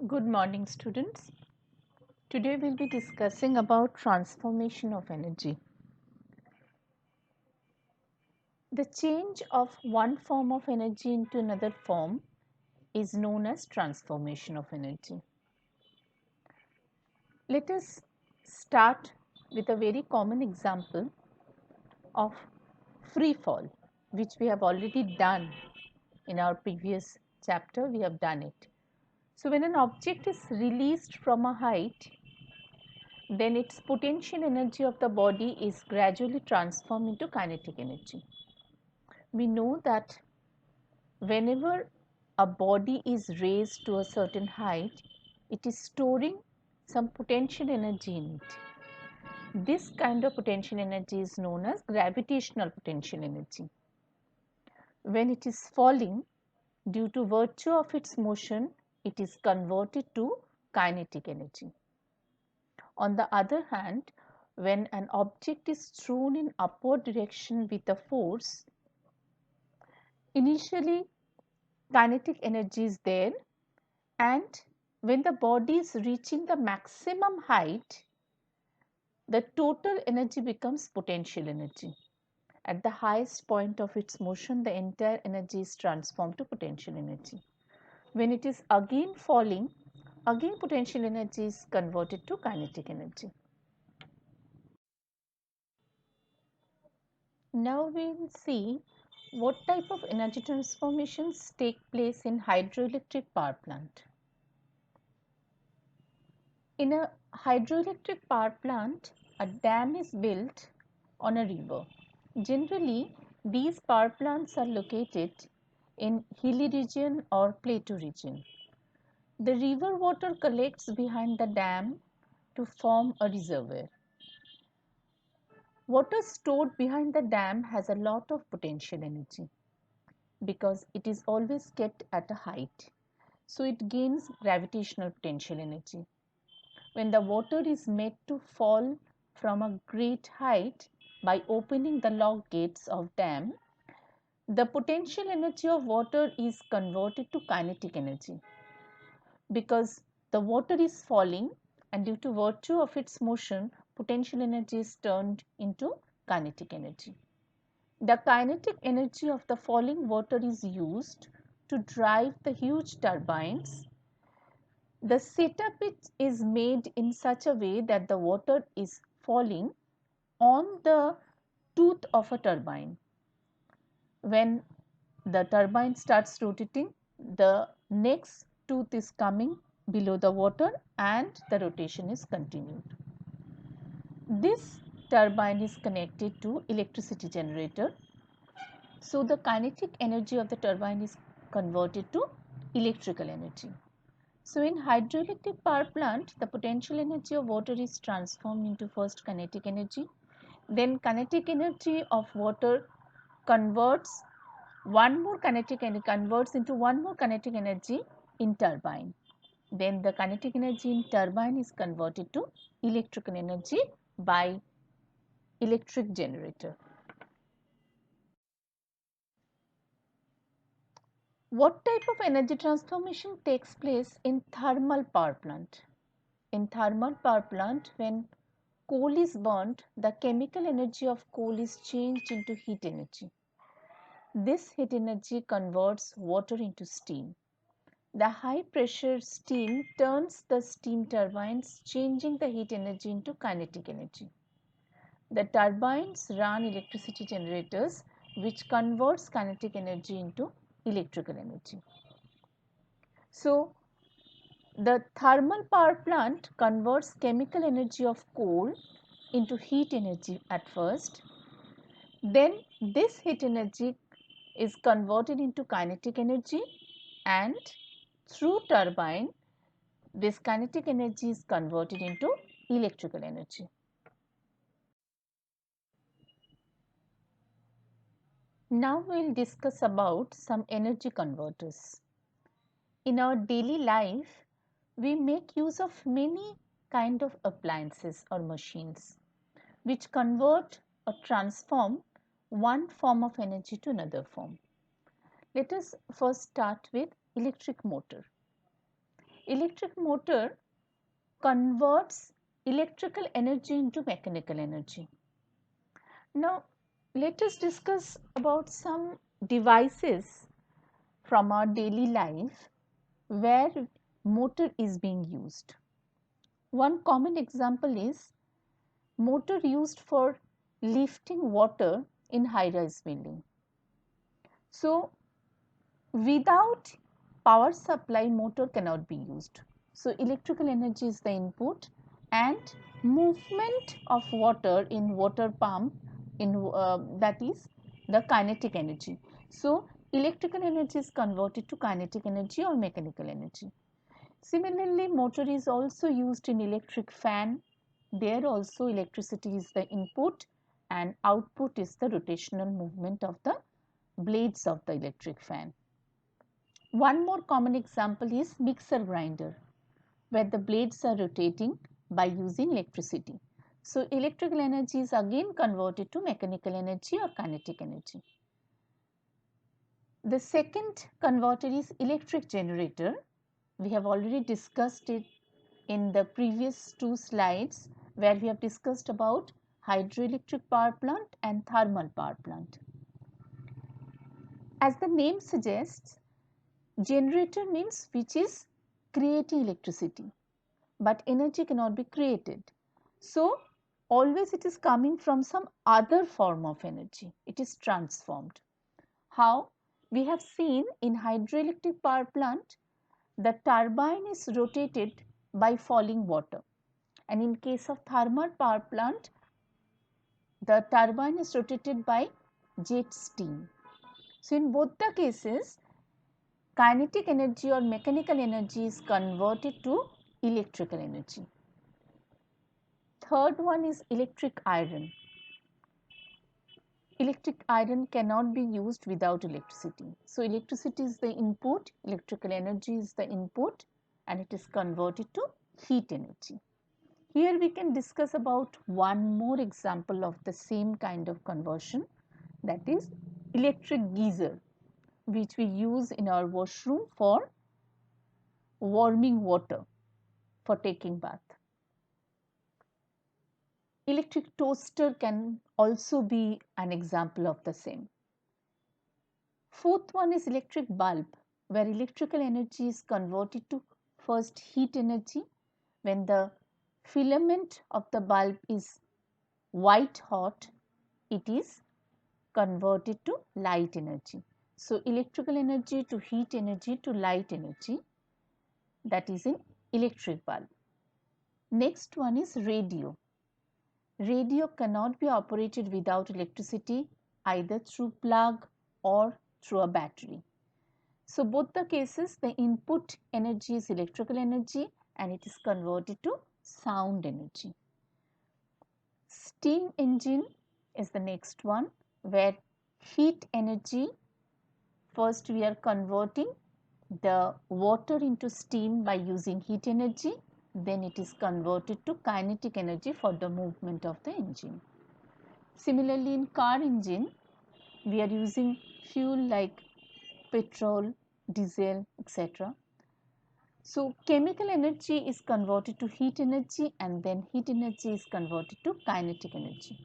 Good morning, students. Today we'll be discussing about transformation of energy. The change of one form of energy into another form is known as transformation of energy. Let us start with a very common example of free fall, which we have already done in our previous chapter. We have done it. So, when an object is released from a height, then its potential energy of the body is gradually transformed into kinetic energy. We know that whenever a body is raised to a certain height, it is storing some potential energy in it. This kind of potential energy is known as gravitational potential energy. When it is falling, due to virtue of its motion, it is converted to kinetic energy. On the other hand, when an object is thrown in upward direction with a force, initially kinetic energy is there, and when the body is reaching the maximum height, the total energy becomes potential energy. At the highest point of its motion, the entire energy is transformed to potential energy. When it is again falling, again potential energy is converted to kinetic energy. Now we will see what type of energy transformations take place in hydroelectric power plant. In a hydroelectric power plant, a dam is built on a river. Generally, these power plants are located in hilly region or plateau region. The river water collects behind the dam to form a reservoir. Water stored behind the dam has a lot of potential energy because it is always kept at a height. So it gains gravitational potential energy. When the water is made to fall from a great height by opening the lock gates of dam, the potential energy of water is converted to kinetic energy because the water is falling, and due to virtue of its motion, potential energy is turned into kinetic energy. The kinetic energy of the falling water is used to drive the huge turbines. The setup is made in such a way that the water is falling on the tooth of a turbine. When the turbine starts rotating, the next tooth is coming below the water and the rotation is continued. This turbine is connected to electricity generator. So the kinetic energy of the turbine is converted to electrical energy. So in hydroelectric power plant, the potential energy of water is transformed into first kinetic energy. Then kinetic energy of water converts into one more kinetic energy in turbine. Then the kinetic energy in turbine is converted to electrical energy by electric generator. What type of energy transformation takes place in thermal power plant? In thermal power plant, when coal is burnt, the chemical energy of coal is changed into heat energy. This heat energy converts water into steam. The high pressure steam turns the steam turbines, changing the heat energy into kinetic energy. The turbines run electricity generators, which converts kinetic energy into electrical energy. So, the thermal power plant converts chemical energy of coal into heat energy at first. Then this heat energy is converted into kinetic energy, and through turbine this kinetic energy is converted into electrical energy. Now we will discuss about some energy converters. In our daily life, we make use of many kind of appliances or machines which convert or transform one form of energy to another form. Let us first start with electric motor. Electric motor converts electrical energy into mechanical energy. Now, let us discuss about some devices from our daily life where motor is being used. One common example is motor used for lifting water in high-rise building. So, without power supply, motor cannot be used. So, electrical energy is the input and movement of water in water pump that is the kinetic energy. So, electrical energy is converted to kinetic energy or mechanical energy. Similarly, motor is also used in electric fan. There also electricity is the input and output is the rotational movement of the blades of the electric fan. One more common example is mixer grinder, where the blades are rotating by using electricity. So, electrical energy is again converted to mechanical energy or kinetic energy. The second converter is electric generator. We have already discussed it in the previous two slides where we have discussed about hydroelectric power plant and thermal power plant. As the name suggests, generator means which is creating electricity, but energy cannot be created. So, always it is coming from some other form of energy. It is transformed. How? We have seen in hydroelectric power plant, the turbine is rotated by falling water, and in case of thermal power plant, the turbine is rotated by jet steam. So, in both the cases, kinetic energy or mechanical energy is converted to electrical energy. Third one is electric iron. Electric iron cannot be used without electricity. So, electricity is the input, electrical energy is the input, and it is converted to heat energy. Here we can discuss about one more example of the same kind of conversion, that is electric geyser, which we use in our washroom for warming water for taking bath. Electric toaster can also be an example of the same. Fourth one is electric bulb, where electrical energy is converted to first heat energy. When the filament of the bulb is white hot, it is converted to light energy. So, electrical energy to heat energy to light energy, that is in electric bulb. Next one is radio. Radio cannot be operated without electricity, either through plug or through a battery. So, both the cases, the input energy is electrical energy and it is converted to sound energy. Steam engine is the next one, where heat energy, first we are converting the water into steam by using heat energy, then it is converted to kinetic energy for the movement of the engine. Similarly, in car engine, we are using fuel like petrol, diesel, etc. So, chemical energy is converted to heat energy and then heat energy is converted to kinetic energy.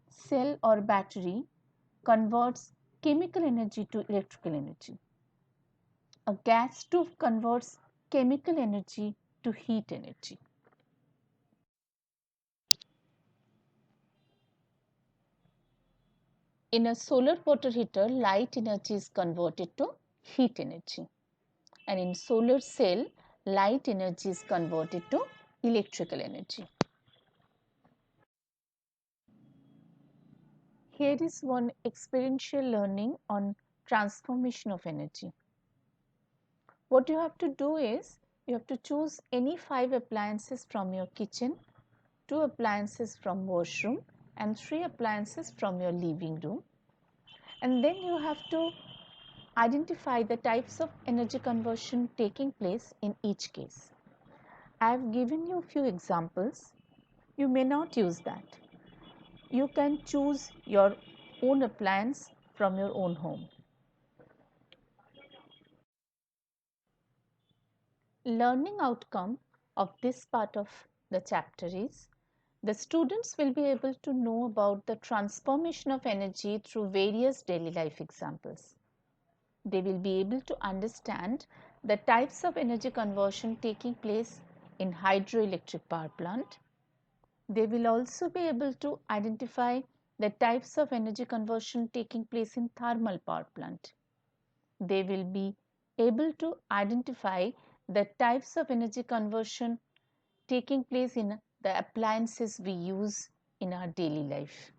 Cell or battery converts chemical energy to electrical energy. A gas stove converts chemical energy to heat energy. In a solar water heater, light energy is converted to heat energy. And in solar cell, light energy is converted to electrical energy. Here is one experiential learning on transformation of energy. What you have to do is, you have to choose any 5 appliances from your kitchen, 2 appliances from washroom and 3 appliances from your living room. And then you have to identify the types of energy conversion taking place in each case. I have given you a few examples. You may not use that. You can choose your own appliance from your own home. Learning outcome of this part of the chapter is the students will be able to know about the transformation of energy through various daily life examples. They will be able to understand the types of energy conversion taking place in hydroelectric power plant. They will also be able to identify the types of energy conversion taking place in thermal power plant. They will be able to identify the types of energy conversion taking place in the appliances we use in our daily life.